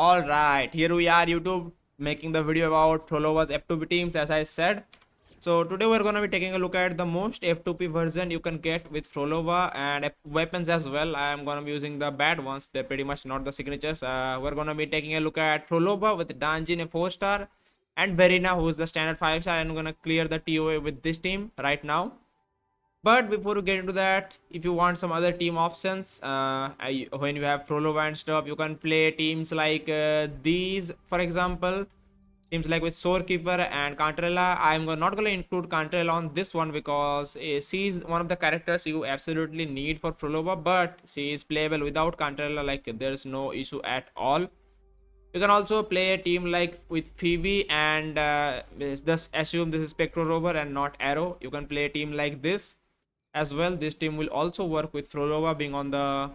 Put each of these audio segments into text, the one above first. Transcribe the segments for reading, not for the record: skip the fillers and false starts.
All right, here we are, YouTube, making the video about Frolova's F2P teams, as I said. So today we're gonna be taking a look at the most F2P version you can get with Frolova and weapons as well. I am gonna be using the bad ones. They're pretty much not the signatures. We're gonna be taking a look at Frolova with Danjin, a 4-star, and Verina, who is the standard 5-star. I'm gonna clear the TOA with this team right now. But before we get into that, if you want some other team options, when you have Frolova and stuff, you can play teams like these, for example, teams like with Sorekeeper and Cantarella. Not going to include Cantarella on this one because she is one of the characters you absolutely need for Frolova, but she is playable without Cantarella, like there's no issue at all. You can also play a team like with Phoebe and just assume this is PHROLOVA and not Arrow. You can play a team like this as well. This team will also work with Frolova being on the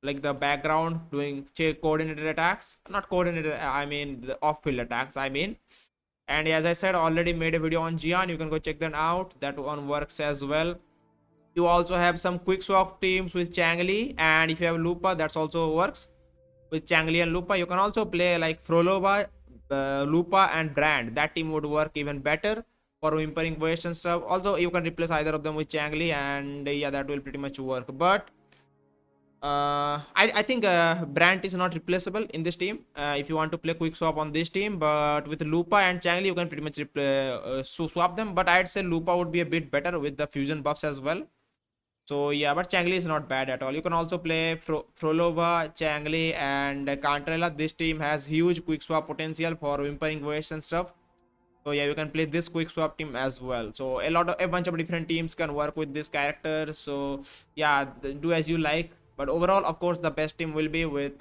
the background doing coordinated attacks, not coordinated, I mean the off-field attacks, and as I said, already made a video on Gian. You can go check that out. That one works as well. You also have some quick swap teams with Changli, and if you have Lupa, that's also works with Changli and Lupa. You can also play like Frolova, Lupa and Brand. That team would work even better for whimpering waves and stuff. Also, you can replace either of them with Changli, and yeah, that will pretty much work. But I think Brand is not replaceable in this team if you want to play quick swap on this team. But with Lupa and Changli, you can pretty much swap them. But I'd say Lupa would be a bit better with the fusion buffs as well. So yeah, but Changli is not bad at all. You can also play Frolova, Changli, and Cantarella. This team has huge quick swap potential for whimpering waves and stuff. So yeah, you can play this quick swap team as well. So a bunch of different teams can work with this character. So yeah, do as you like. But overall, of course, the best team will be with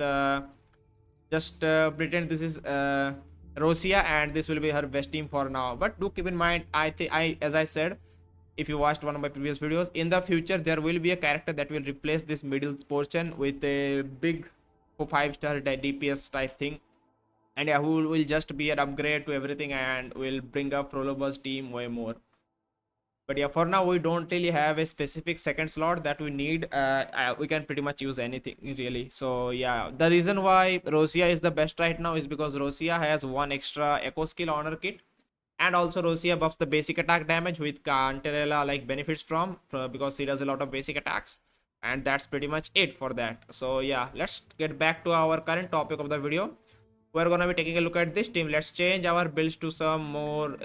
just pretend this is Rosia, and this will be her best team for now. But do keep in mind, as I said, if you watched one of my previous videos, in the future there will be a character that will replace this middle portion with a big 5-star DPS type thing. And yeah, who will just be an upgrade to everything and will bring up Frolova's team way more. But yeah, for now we don't really have a specific second slot that we need. We can pretty much use anything really. So yeah, the reason why Rosia is the best right now is because Rosia has one extra echo skill on her kit, and also Rosia buffs the basic attack damage, with Cantarella like benefits from because she does a lot of basic attacks. And that's pretty much it for that. So yeah, let's get back to our current topic of the video. We're gonna be taking a look at this team. Let's change our builds to some more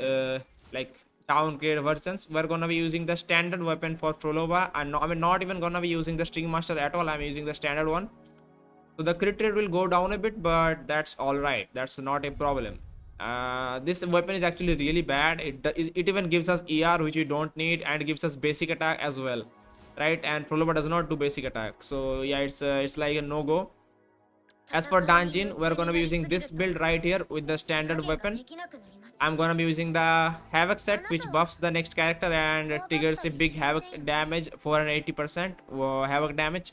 like downgrade versions. We're gonna be using the standard weapon for Frolova, and no, I'm not even gonna be using the string master at all. I'm using the standard one. So the crit rate will go down a bit, but that's all right. That's not a problem. This weapon is actually really bad. It even gives us ER, which we don't need, and gives us basic attack as well, right? And Frolova does not do basic attack, so yeah, it's like a no-go. As for Danjin, we're gonna be using this build right here with the standard weapon. I'm gonna be using the Havoc set, which buffs the next character and triggers a big Havoc damage, 480% Havoc damage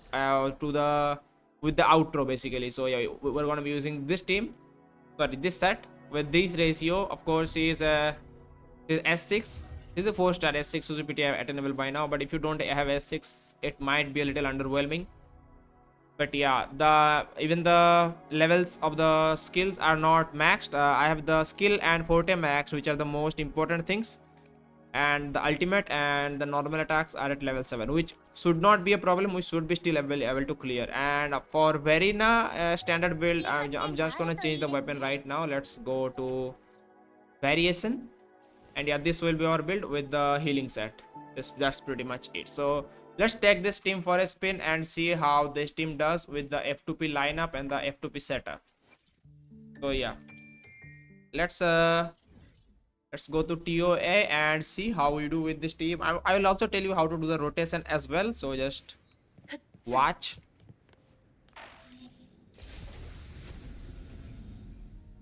with the outro basically. So yeah, we're gonna be using this this set with this ratio. Of course, is S6. This is a 4-star S6 UCPT attainable by now, but if you don't have S6, it might be a little underwhelming. But yeah, even the levels of the skills are not maxed. I have the skill and forte max, which are the most important things, and the ultimate and the normal attacks are at level 7, which should not be a problem. We should be still able to clear. And for Verina standard build, I'm just gonna change the weapon right now. Let's go to variation, and yeah, this will be our build with the healing set. That's pretty much it. So let's take this team for a spin and see how this team does with the F2P lineup and the F2P setup. So yeah, let's go to TOA and see how we do with this team. I will also tell you how to do the rotation as well, so just watch.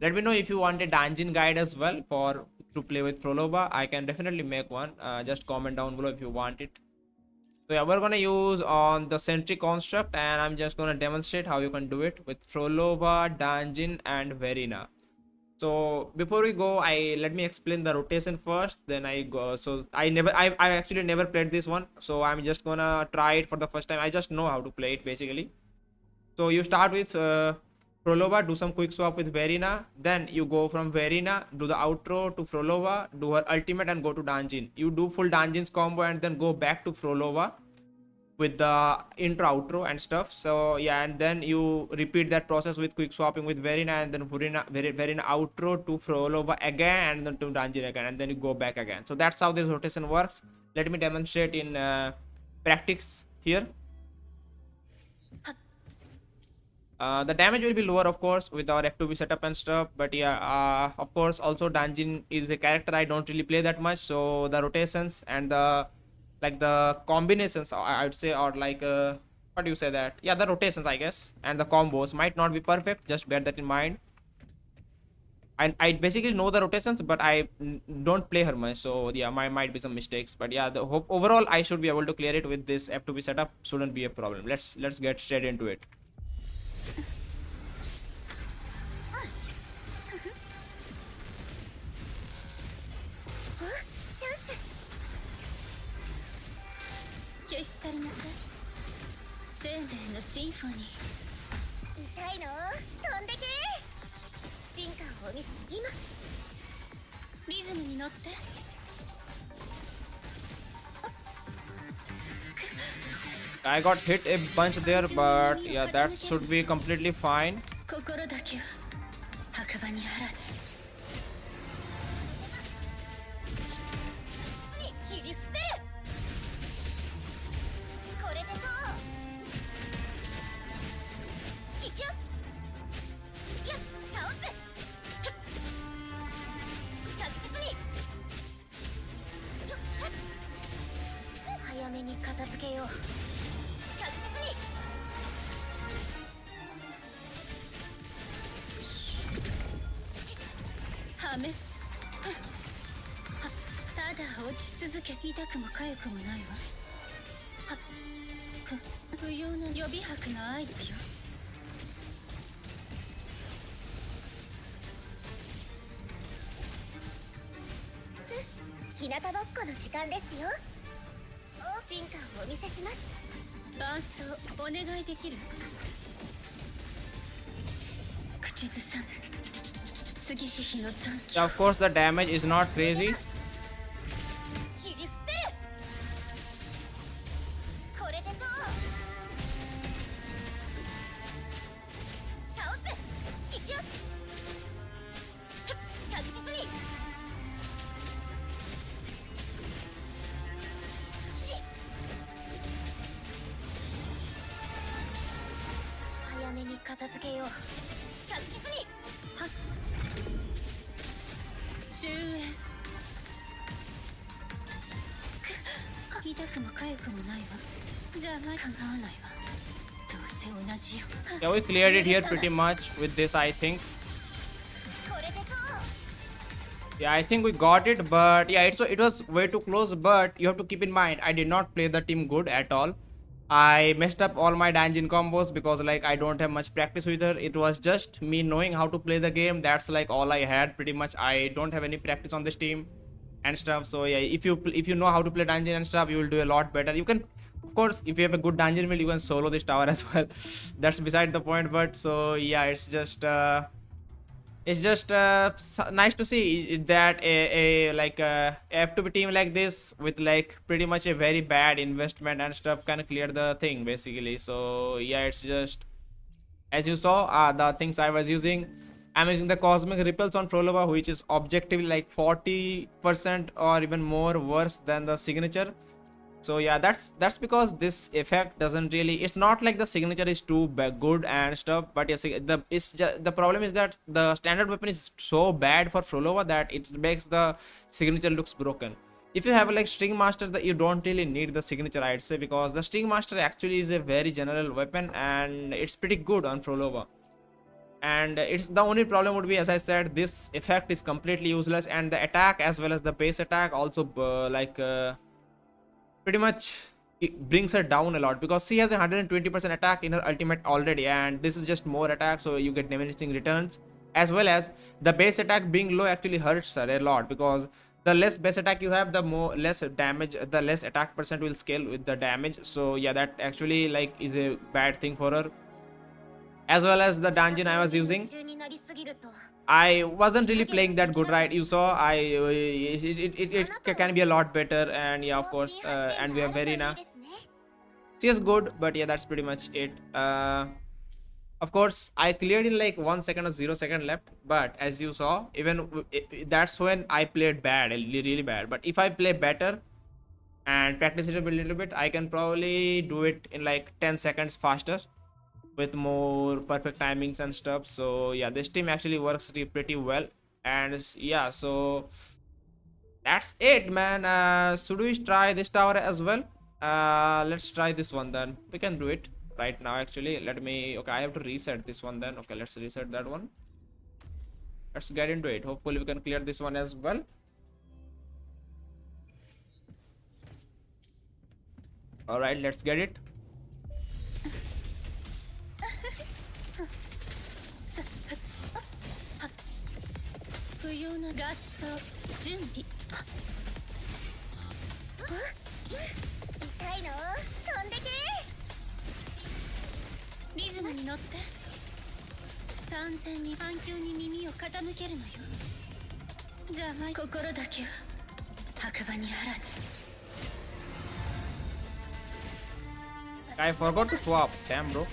Let me know if you want a dungeon guide as well to play with Frolova. I can definitely make one. Just comment down below if you want it. So yeah, we're gonna use on the sentry construct, and I'm just gonna demonstrate how you can do it with Frolova, Danjin, and Verina. So before we go, let me explain the rotation first, then I go. So I actually never played this one, so I'm just gonna try it for the first time. I just know how to play it basically. So you start with Frolova, do some quick swap with Verina. Then you go from Verina, do the outro to Frolova, do her ultimate and go to Danjin. You do full Danjin's combo and then go back to Frolova with the intro, outro and stuff. So yeah, and then you repeat that process with quick swapping with Verina and then Verina outro to Frolova again and then to Danjin again and then you go back again. So that's how this rotation works. Let me demonstrate in practice here. The damage will be lower, of course, with our F2P setup and stuff. But yeah, of course, also Danjin is a character I don't really play that much. So the rotations and the combinations, I would say, or like what do you say that? Yeah, the rotations, I guess, and the combos might not be perfect. Just bear that in mind. I basically know the rotations, but I don't play her much. So yeah, might be some mistakes. But yeah, overall I should be able to clear it with this F2P setup. Shouldn't be a problem. Let's get straight into it. I got hit a bunch there, but yeah, that should be completely fine. Yeah, of course the damage is not crazy. Yeah, we cleared it here pretty much with this, I think. Yeah, I think we got it, but yeah, it was way too close. But you have to keep in mind, I did not play the team good at all. I messed up all my dungeon combos because like I don't have much practice with her. It was just me knowing how to play the game. That's like all I had pretty much. I don't have any practice on this team and stuff. So yeah, if you know how to play dungeon and stuff, you will do a lot better. You can, of course, if you have a good dungeon build, you can solo this tower as well. That's beside the point. But so yeah, it's just nice to see that a like a F2P team like this with like pretty much a very bad investment and stuff can clear the thing basically. So yeah, it's just as you saw the things I was using. I'm using the cosmic ripples on Frolova, which is objectively like 40% or even more worse than the signature. So yeah, that's because this effect doesn't really, it's not like the signature is too good and stuff, but yes, the problem is that the standard weapon is so bad for Frolova that it makes the signature looks broken. If you have like string master, that you don't really need the signature, I'd say, because the string master actually is a very general weapon and it's pretty good on Frolova. And it's the only problem would be, as I said, this effect is completely useless, and the attack as well as the base attack also pretty much it brings her down a lot, because she has a 120% attack in her ultimate already, and this is just more attack, so you get diminishing returns, as well as the base attack being low actually hurts her a lot, because the less base attack you have, the less damage, the less attack percent will scale with the damage. So yeah, that actually like is a bad thing for her. as well as the dungeon I was using. I wasn't really playing that good, right? You saw, it can be a lot better, and yeah, of course, and we have Verina. She is good, but yeah, that's pretty much it. Of course, I cleared in like 1 second or 0 second left, but as you saw, even that's when I played bad, really bad. But if I play better and practice it a little bit, I can probably do it in like 10 seconds faster with more perfect timings and stuff. So yeah, this team actually works pretty well. And yeah, so that's it, man. Should we try this tower as well? Let's try this one then. We can do it right now. Actually, let me, okay, I have to reset this one then. Okay, let's reset that one. Let's get into it. Hopefully we can clear this one as well. All right, let's get it. I forgot to swap. Damn, bro.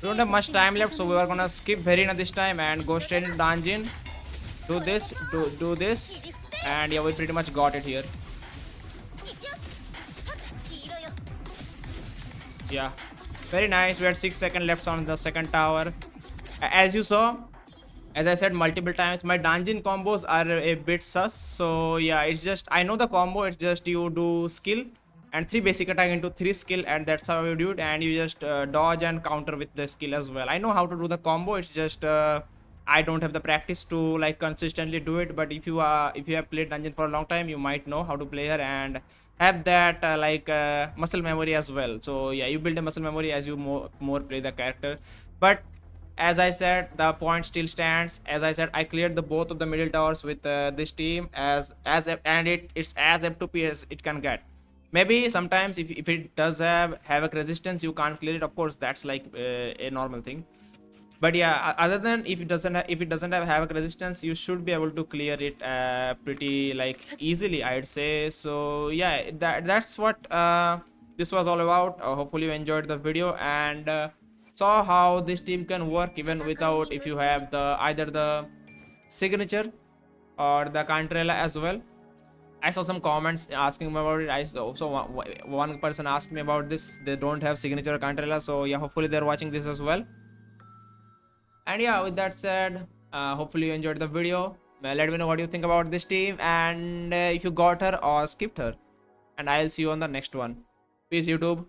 We don't have much time left, so we are gonna skip Verina this time and go straight into dungeon. Do this, do this, and yeah, we pretty much got it here. Yeah, very nice. We had 6 seconds left on the second tower. As you saw, as I said multiple times, my dungeon combos are a bit sus. So yeah, it's just, I know the combo, it's just you do skill and 3 basic attack into 3 skill, and that's how you do it, and you just dodge and counter with the skill as well. I know how to do the combo, it's just I don't have the practice to like consistently do it. But if you have played dungeon for a long time, you might know how to play her and have that muscle memory as well. So yeah, you build a muscle memory as you more play the character. But as I said, the point still stands. As I said, I cleared the both of the middle towers with this team it's as F2P as it can get. Maybe sometimes if it does have havoc resistance, you can't clear it. Of course, that's like a normal thing. But yeah, other than if it doesn't have havoc resistance, you should be able to clear it pretty like easily, I'd say. So yeah, that's what this was all about. Hopefully you enjoyed the video and saw how this team can work even without, if you have the either the signature or the Cantarella as well. I saw some comments asking me about it. I also one person asked me about this. They don't have signature Cantarella, so yeah, hopefully they're watching this as well. And yeah, with that said, hopefully you enjoyed the video. Let me know what you think about this team, and if you got her or skipped her. And I'll see you on the next one. Peace, YouTube.